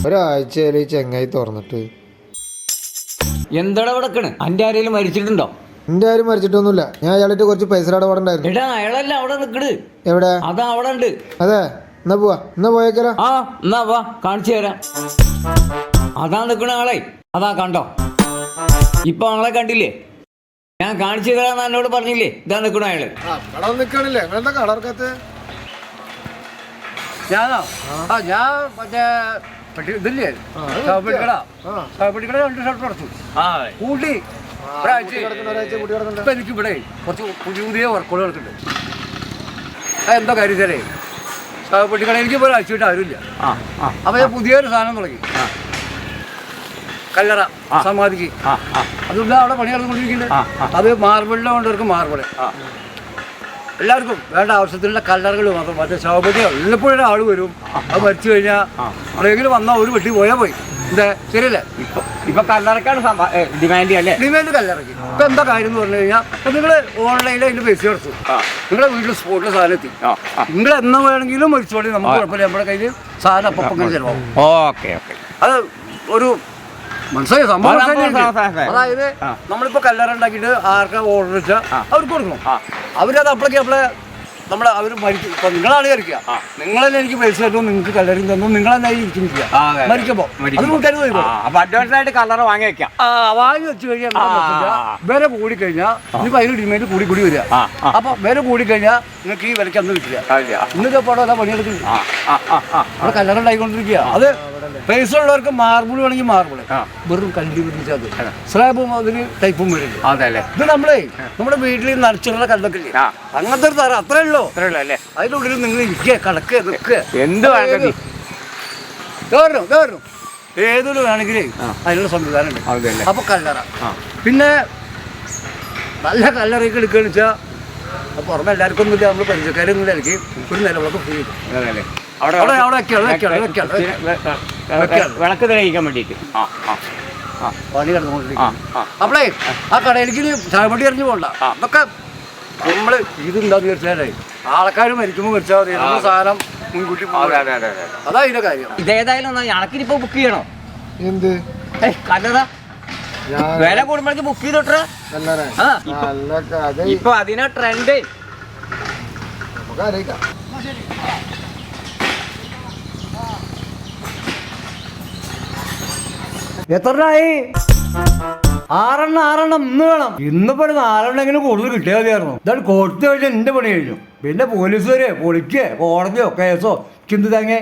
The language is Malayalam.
ഒരാഴ്ചയായി ചെങ്ങായി തുറന്നിട്ട്. എന്താടാ കിടക്കണ്? അന്റെ ആരെങ്കിലും മരിച്ചിട്ടുണ്ടോ? എന്റെ ആരും മരിച്ചിട്ടൊന്നുമില്ല. ഞാൻ അയാളായിട്ട് കുറച്ച് പൈസ ഇടപാടുണ്ടായിരുന്നു. എടാ അയാളല്ല അവിടെ നിക്കട്. എവിടെ? അതാ അവിടെ ഉണ്ട്. അതെ, എന്നാ പോവാ, എന്നാ പോയേക്കല. ആ എന്നാ വാ കാണിച്ചു തരാം. അതാ നിക്കണ ആളെ, അതാ കണ്ടോ? ഇപ്പൊ ആളെ കണ്ടില്ലേ? ഞാൻ കാണിച്ചു തരാന്ന് എന്നോട് പറഞ്ഞില്ലേ? ഇതാ നിക്കണ അയാള്. നിക്കണില്ലേ? എന്താ കളർക്കത്ത്? ഞാനോ? ഞാൻ മറ്റേ ഇതില്ലേ ശവപ്പെട്ടിക്കട 2 ഷർട്ട് അടച്ചു കൂട്ടി ഒരാഴ്ച. ഇപ്പൊ എനിക്ക് ഇവിടെ കുറച്ച് പുതിയ വർക്കുകൾ നടക്കുന്നുണ്ട്. അതെന്താ കാര്യം തരേ? ശവപ്പെട്ടിക്കട എനിക്ക് ഇപ്പോൾ ഒരാഴ്ചയായിട്ട് ആരുമില്ല. അപ്പൊ ഞാൻ പുതിയൊരു സാധനം തുടങ്ങി. കല്ലറ സമാധിക്ക് അതുകൊണ്ട് അവിടെ പണി നടന്നുകൊണ്ടിരിക്കുന്നുണ്ട്. അത് മാർബിളിനെ കൊണ്ടവർക്ക് മാർബിള് എല്ലാവർക്കും വേണ്ട ആവശ്യത്തിലുള്ള കല്ലറകൾ മാത്രം. മറ്റേ ശവപ്പെട്ടിയോ എല്ലപ്പോഴും ആൾ വരും. അത് മരിച്ചു കഴിഞ്ഞാൽ ആരെങ്കിലും വന്നാൽ ഒരു വെട്ടി പോയാൽ പോയി. എന്താ ശരിയല്ലേ? ഇപ്പൊ കല്ലറക്കാണ് ഡിമാൻഡ് അല്ലേ? ഡിമാൻഡ് കല്ലറക്കി. ഇപ്പൊ എന്താ കാര്യം എന്ന് പറഞ്ഞു കഴിഞ്ഞാൽ നിങ്ങൾ ഓൺലൈനിൽ അതിന്റെ പൈസ കൊടുത്തു, നിങ്ങളുടെ വീട്ടിൽ സ്പോട്ടിൽ സാധനം എത്തി. നിങ്ങൾ എന്നാ വേണമെങ്കിലും മരിച്ചോളി, നമുക്ക് കുഴപ്പമില്ല. നമ്മുടെ കയ്യിൽ സാധനം അപ്പം ചിലവാകും. അത് ഒരു മനസ്സിലായ സംഭവം. അതായത് നമ്മളിപ്പോ കല്ലറ ഉണ്ടാക്കിയിട്ട് ആർക്കാ ഓർഡർ വെച്ചാൽ അവർക്ക് കൊടുക്കണം. അവരത് അപ്പളേക്ക് അവർ മരിക്കും. ഇപ്പൊ നിങ്ങളാണ് കരിക്കുക, നിങ്ങൾ തന്നെ എനിക്ക് പൈസ തരുന്നു, നിങ്ങൾക്ക് കല്ലറിയും തന്നു, നിങ്ങൾ തന്നെ ഇരിക്കുന്നില്ല മരിക്കുമ്പോ അത് കൂട്ടുകാർ അഡ്വാൻസ് ആയിട്ട് കല്ലറ വാങ്ങി വെക്കാം. വാങ്ങി വെച്ച് കഴിഞ്ഞാൽ വില കൂടിക്കഴിഞ്ഞാൽ ഇനിയിപ്പോ അതിന് ഡിമാൻഡ് കൂടി വരിക. അപ്പൊ വില കൂടിക്കഴിഞ്ഞാൽ നിങ്ങൾക്ക് ഈ വിലയ്ക്ക് അന്ന് കിട്ടില്ല. ഇന്നത്തെ പടം അതാ പണിയെടുക്കുന്നത്. അവിടെ കല്ലറ ഉണ്ടായിക്കൊണ്ടിരിക്കുക. അത് പൈസ ഉള്ളവർക്ക് മാർബിൾ വേണമെങ്കിൽ മാർബിൾ, വെറും കല്ല് വിരിച്ചത് സ്ലാബും അതിന് ടൈപ്പും വരില്ല. ഇത് നമ്മുടെ വീട്ടിൽ നനച്ചുള്ള കല്ലൊക്കെ ഇല്ലേ, അങ്ങനത്തെ ഒരു തറ അത്രേ ഉള്ളൂ. അതിൻ്റെ ഉള്ളിൽ നിങ്ങൾ ഇരിക്കുക, കിടക്കുക, നിൽക്കുക, എന്ത് കയറണം ഏതൊരു വേണമെങ്കിലേ അതിനുള്ള സംവിധാനം ഉണ്ട്. അപ്പൊ കല്ലറ പിന്നെ നല്ല കല്ലറയൊക്കെ എടുക്കുകയെന്ന് വെച്ചാൽ പുറമെ എല്ലാവർക്കും ഒന്നുമില്ല, നമ്മൾ പരിചയക്കാരൊന്നും ഇടയ്ക്ക് ഒരു നിലവിളക്ക് ഫ്രീ വിളക്ക് തെളിയിക്കാൻ വേണ്ടിയിട്ട് പണി കിടന്നുകൊണ്ടിരിക്കും. അപ്പളേ ആ കടയിലേക്ക് ചായപ്പൊടി എറിഞ്ഞു പോകണ്ട. അതൊക്കെ നമ്മള് ഇതെന്താന്ന് തീർച്ചയായും ആൾക്കാർ മരിക്കുമ്പോൾ മരിച്ചാൽ മതി. നമ്മൾ സാധനം മുൻകൂട്ടി അതാ ഇതിന്റെ കാര്യം. ഇതേതായാലും ഞണക്കിനിപ്പോ ബുക്ക് ചെയ്യണോ? എന്ത് കല്ലറ വില കൂടുമ്പോഴേക്ക് ബുക്ക് ചെയ്തോട്ടെ. ഇപ്പൊ അതിനാ ട്രെൻഡ്. എത്രയായി? 6 ഇന്ന് വേണം. ഇന്നിപ്പോ 4 കൂടുതൽ കിട്ടിയാൽ മതിയായിരുന്നു. ഇതാണ് കൊടുത്തു കഴിഞ്ഞാൽ എന്റെ പണി കഴിഞ്ഞു. പിന്നെ പോലീസ് വരെ പൊളിക്കേ കോടതിയോ കേസോ ചിന്തി തങ്ങേ.